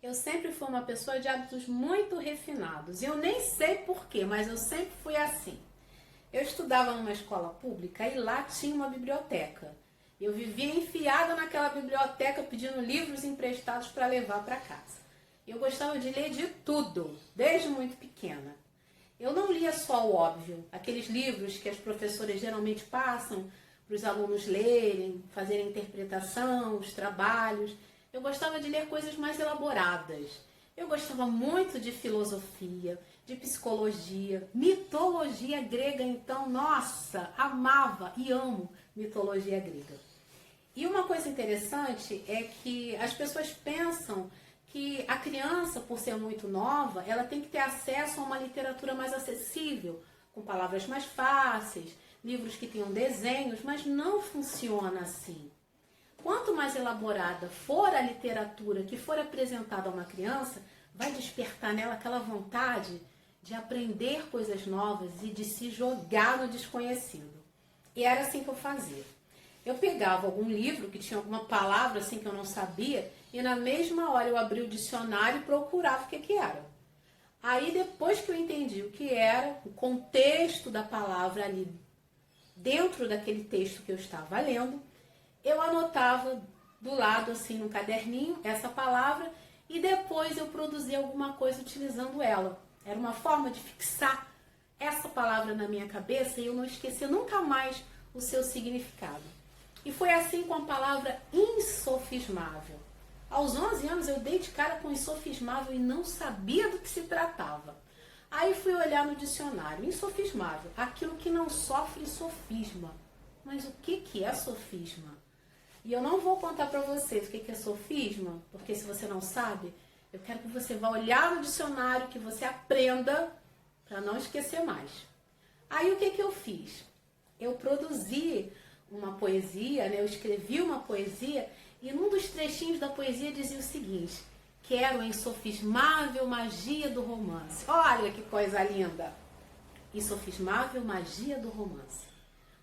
Eu sempre fui uma pessoa de hábitos muito refinados. Eu nem sei porquê, mas eu sempre fui assim. Eu estudava numa escola pública e lá tinha uma biblioteca. Eu vivia enfiada naquela biblioteca pedindo livros emprestados para levar para casa. Eu gostava de ler de tudo, desde muito pequena. Eu não lia só o óbvio, aqueles livros que as professoras geralmente passam para os alunos lerem, fazerem interpretação, os trabalhos. Eu gostava de ler coisas mais elaboradas. Eu gostava muito de filosofia, de psicologia, mitologia grega, então, nossa, amava e amo mitologia grega. E uma coisa interessante é que as pessoas pensam que a criança, por ser muito nova, ela tem que ter acesso a uma literatura mais acessível, com palavras mais fáceis, livros que tenham desenhos, mas não funciona assim. Quanto mais elaborada for a literatura que for apresentada a uma criança, vai despertar nela aquela vontade de aprender coisas novas e de se jogar no desconhecido. E era assim que eu fazia. Eu pegava algum livro que tinha alguma palavra assim que eu não sabia e na mesma hora eu abria o dicionário e procurava o que era. Aí depois que eu entendi o que era, o contexto da palavra ali dentro daquele texto que eu estava lendo, eu anotava do lado assim no caderninho essa palavra e depois eu produzia alguma coisa utilizando ela. Era uma forma de fixar essa palavra na minha cabeça e eu não esquecer nunca mais o seu significado. E foi assim com a palavra insofismável. Aos 11 anos eu dei de cara com insofismável e não sabia do que se tratava. Aí fui olhar no dicionário. Insofismável, aquilo que não sofre sofisma. Mas o que é sofisma? E eu não vou contar para vocês o que é sofisma, porque se você não sabe, eu quero que você vá olhar no dicionário, que você aprenda para não esquecer mais. Aí o que eu fiz? Eu produzi uma poesia, né? Eu escrevi uma poesia e num dos trechinhos da poesia dizia o seguinte: quero a insofismável magia do romance. Olha que coisa linda! Insofismável magia do romance.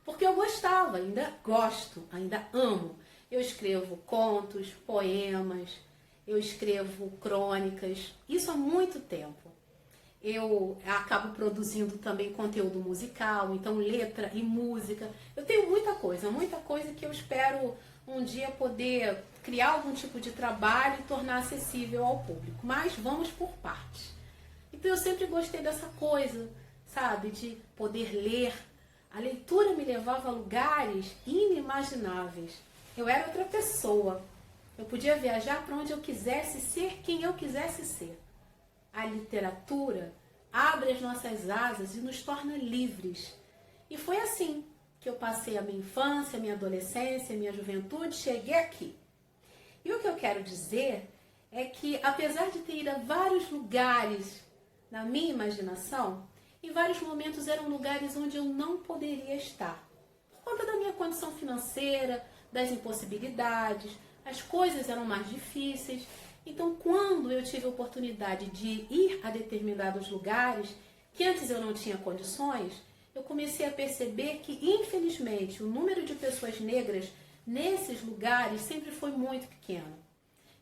Porque eu gostava, ainda gosto, ainda amo. Eu escrevo contos, poemas, eu escrevo crônicas, isso há muito tempo. Eu acabo produzindo também conteúdo musical, então letra e música. Eu tenho muita coisa que eu espero um dia poder criar algum tipo de trabalho e tornar acessível ao público. Mas vamos por partes. Então eu sempre gostei dessa coisa, sabe, de poder ler. A leitura me levava a lugares inimagináveis. Eu era outra pessoa. Eu podia viajar para onde eu quisesse, ser quem eu quisesse ser. A literatura abre as nossas asas e nos torna livres. E foi assim que eu passei a minha infância, a minha adolescência, a minha juventude, cheguei aqui. E o que eu quero dizer é que, apesar de ter ido a vários lugares na minha imaginação, em vários momentos eram lugares onde eu não poderia estar. Por conta da minha condição financeira, das impossibilidades, as coisas eram mais difíceis. Então, quando eu tive a oportunidade de ir a determinados lugares, que antes eu não tinha condições, eu comecei a perceber que, infelizmente, o número de pessoas negras nesses lugares sempre foi muito pequeno.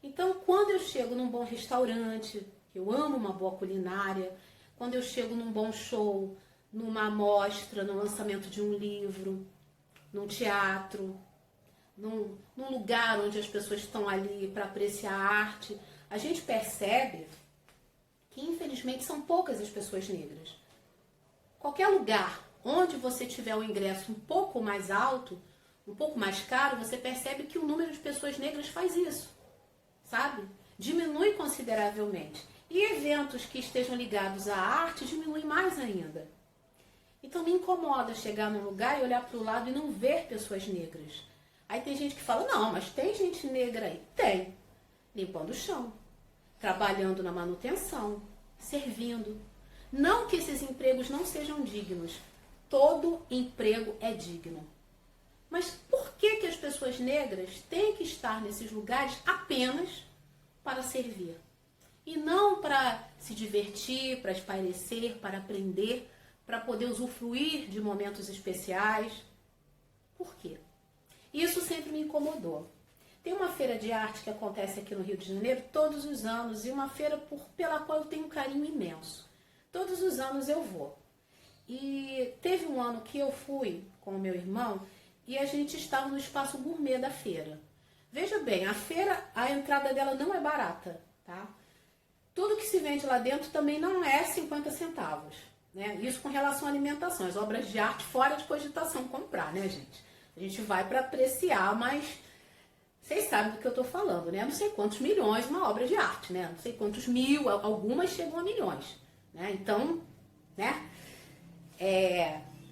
Então, quando eu chego num bom restaurante, eu amo uma boa culinária, quando eu chego num bom show, numa amostra, no lançamento de um livro, num teatro, num lugar onde as pessoas estão ali para apreciar a arte, a gente percebe que, infelizmente, são poucas as pessoas negras. Qualquer lugar onde você tiver um ingresso um pouco mais alto, um pouco mais caro, você percebe que o número de pessoas negras faz isso, sabe? Diminui consideravelmente. E eventos que estejam ligados à arte diminuem mais ainda. Então me incomoda chegar num lugar e olhar para o lado e não ver pessoas negras. Aí tem gente que fala, não, mas tem gente negra aí. Tem. Limpando o chão, trabalhando na manutenção, servindo. Não que esses empregos não sejam dignos. Todo emprego é digno. Mas por que as pessoas negras têm que estar nesses lugares apenas para servir? E não para se divertir, para espairecer, para aprender, para poder usufruir de momentos especiais. Por quê? Isso sempre me incomodou. Tem uma feira de arte que acontece aqui no Rio de Janeiro todos os anos e uma feira pela qual eu tenho um carinho imenso. Todos os anos eu vou. E teve um ano que eu fui com o meu irmão e a gente estava no espaço gourmet da feira. Veja bem, a feira, a entrada dela não é barata, tá? Tudo que se vende lá dentro também não é 50 centavos, né? Isso com relação à alimentação, as obras de arte fora de cogitação comprar, né, gente? A gente vai para apreciar, mas vocês sabem do que eu estou falando, né? Não sei quantos milhões uma obra de arte, né? Não sei quantos mil, algumas chegam a milhões, né? Então, né?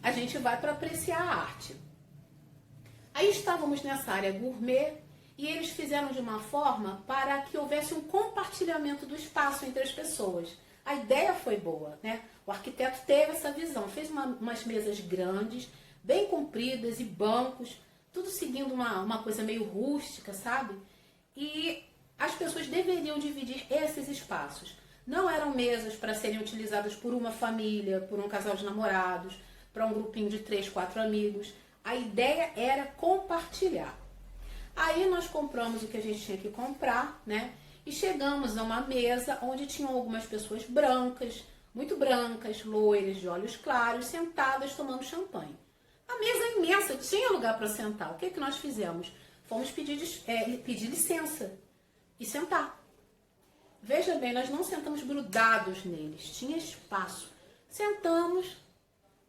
A gente vai para apreciar a arte. Aí estávamos nessa área gourmet e eles fizeram de uma forma para que houvesse um compartilhamento do espaço entre as pessoas. A ideia foi boa, né? O arquiteto teve essa visão, fez umas mesas grandes, bem compridas e bancos, tudo seguindo uma coisa meio rústica, sabe? E as pessoas deveriam dividir esses espaços. Não eram mesas para serem utilizadas por uma família, por um casal de namorados, para um grupinho de 3, 4 amigos. A ideia era compartilhar. Aí nós compramos o que a gente tinha que comprar, né? E chegamos a uma mesa onde tinham algumas pessoas brancas, muito brancas, loiras, de olhos claros, sentadas tomando champanhe. A mesa imensa, tinha lugar para sentar. O que nós fizemos? Fomos pedir licença e sentar. Veja bem, nós não sentamos grudados neles, tinha espaço. Sentamos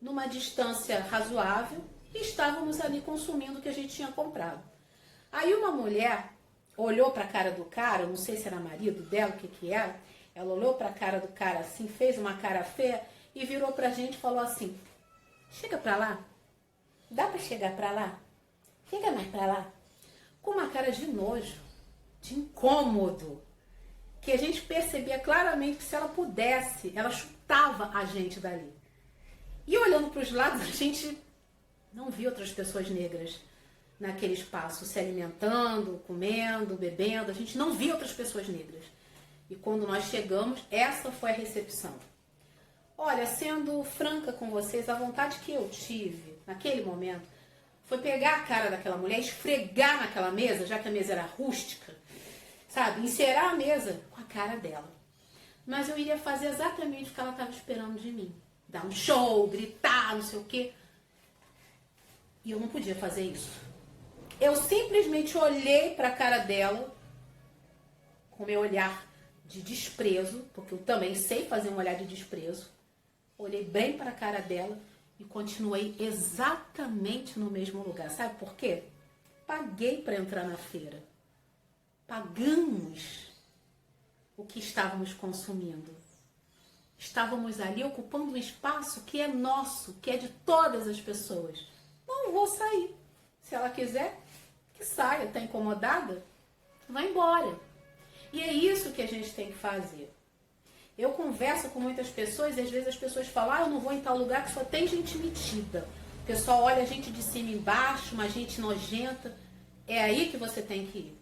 numa distância razoável e estávamos ali consumindo o que a gente tinha comprado. Aí uma mulher olhou para a cara do cara, não sei se era marido dela, o que era, ela olhou para a cara do cara assim, fez uma cara feia e virou para a gente e falou assim: chega para lá, dá para chegar para lá? Chega mais para lá. Com uma cara de nojo, de incômodo, que a gente percebia claramente que se ela pudesse, ela chutava a gente dali. E olhando para os lados, a gente não via outras pessoas negras naquele espaço, se alimentando, comendo, bebendo. A gente não via outras pessoas negras. E quando nós chegamos, essa foi a recepção. Olha, sendo franca com vocês, a vontade que eu tive naquele momento foi pegar a cara daquela mulher, esfregar naquela mesa, já que a mesa era rústica, sabe? Encerar a mesa com a cara dela. Mas eu iria fazer exatamente o que ela estava esperando de mim. Dar um show, gritar, não sei o quê. E eu não podia fazer isso. Eu simplesmente olhei para a cara dela com meu olhar de desprezo, porque eu também sei fazer um olhar de desprezo. Olhei bem para a cara dela e continuei exatamente no mesmo lugar. Sabe por quê? Paguei para entrar na feira. Pagamos o que estávamos consumindo. Estávamos ali ocupando um espaço que é nosso, que é de todas as pessoas. Não vou sair. Se ela quiser, que saia. Está incomodada? Vai embora. E é isso que a gente tem que fazer. Eu converso com muitas pessoas e às vezes as pessoas falam: eu não vou em tal lugar que só tem gente metida. O pessoal olha a gente de cima e embaixo, uma gente nojenta. É aí que você tem que ir.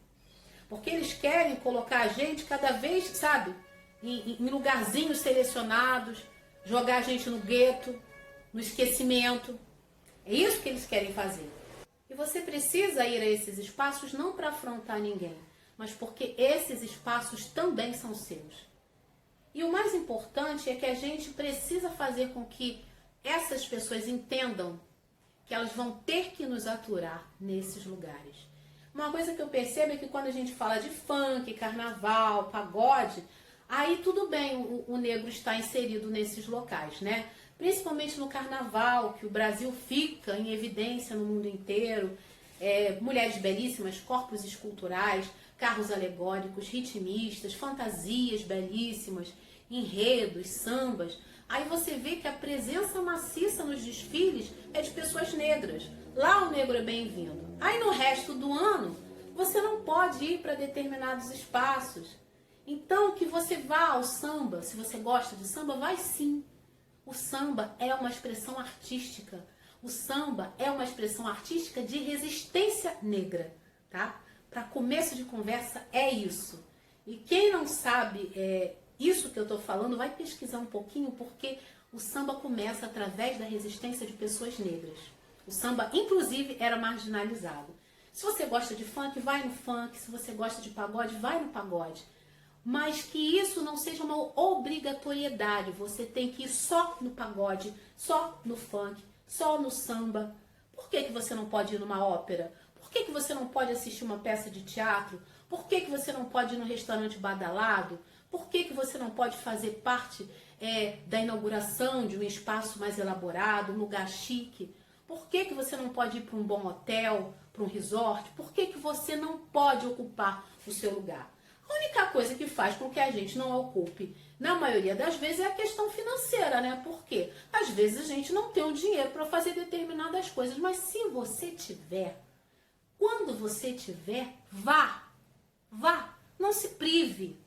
Porque eles querem colocar a gente cada vez, sabe, em lugarzinhos selecionados, jogar a gente no gueto, no esquecimento. É isso que eles querem fazer. E você precisa ir a esses espaços não para afrontar ninguém, mas porque esses espaços também são seus. E o mais importante é que a gente precisa fazer com que essas pessoas entendam que elas vão ter que nos aturar nesses lugares. Uma coisa que eu percebo é que quando a gente fala de funk, carnaval, pagode, aí tudo bem o negro está inserido nesses locais, né? Principalmente no carnaval, que o Brasil fica em evidência no mundo inteiro. Mulheres belíssimas, corpos esculturais, carros alegóricos, ritmistas, fantasias belíssimas, enredos, sambas. Aí você vê que a presença maciça nos desfiles é de pessoas negras. Lá o negro é bem-vindo. Aí no resto do ano, você não pode ir para determinados espaços. Então, que você vá ao samba, se você gosta de samba, vai sim. O samba é uma expressão artística. O samba é uma expressão artística de resistência negra, tá? Para começo de conversa é isso. E quem não sabe isso que eu estou falando, vai pesquisar um pouquinho, porque o samba começa através da resistência de pessoas negras. O samba, inclusive, era marginalizado. Se você gosta de funk, vai no funk. Se você gosta de pagode, vai no pagode. Mas que isso não seja uma obrigatoriedade. Você tem que ir só no pagode, só no funk, só no samba. Por que você não pode ir numa ópera? Por que você não pode assistir uma peça de teatro? Por que você não pode ir num restaurante badalado? Por que você não pode fazer parte da inauguração de um espaço mais elaborado, um lugar chique? Por que você não pode ir para um bom hotel, para um resort? Por que você não pode ocupar o seu lugar? A única coisa que faz com que a gente não ocupe, na maioria das vezes, é a questão financeira, né? Porque às vezes a gente não tem o dinheiro para fazer determinadas coisas, mas se você tiver, quando você tiver, vá, não se prive.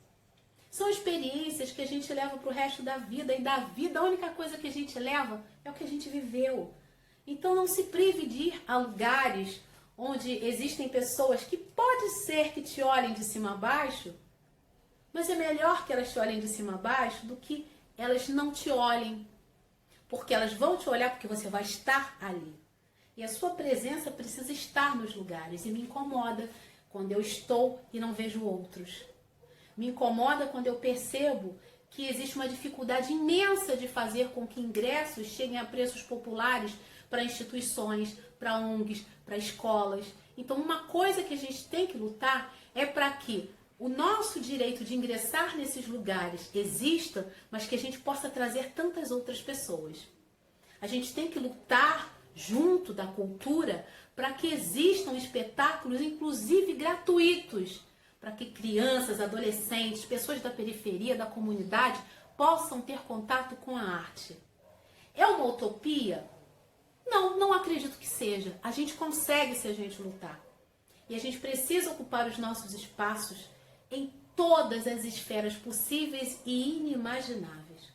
São experiências que a gente leva para o resto da vida, e da vida a única coisa que a gente leva é o que a gente viveu. Então não se prive de ir a lugares onde existem pessoas que pode ser que te olhem de cima a baixo, mas é melhor que elas te olhem de cima a baixo do que elas não te olhem. Porque elas vão te olhar porque você vai estar ali. E a sua presença precisa estar nos lugares. E me incomoda quando eu estou e não vejo outros. Me incomoda quando eu percebo que existe uma dificuldade imensa de fazer com que ingressos cheguem a preços populares para instituições, para ONGs, para escolas. Então, uma coisa que a gente tem que lutar é para que o nosso direito de ingressar nesses lugares exista, mas que a gente possa trazer tantas outras pessoas. A gente tem que lutar junto da cultura para que existam espetáculos, inclusive gratuitos, para que crianças, adolescentes, pessoas da periferia, da comunidade, possam ter contato com a arte. É uma utopia? Não acredito que seja. A gente consegue se a gente lutar. E a gente precisa ocupar os nossos espaços em todas as esferas possíveis e inimagináveis.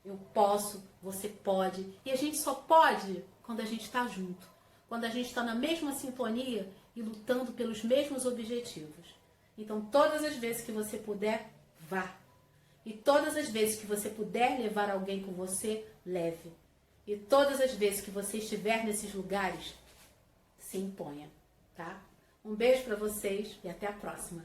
Eu posso, você pode, e a gente só pode quando a gente está junto, quando a gente está na mesma sintonia e lutando pelos mesmos objetivos. Então, todas as vezes que você puder, vá. E todas as vezes que você puder levar alguém com você, leve. E todas as vezes que você estiver nesses lugares, se imponha, tá? Um beijo para vocês e até a próxima.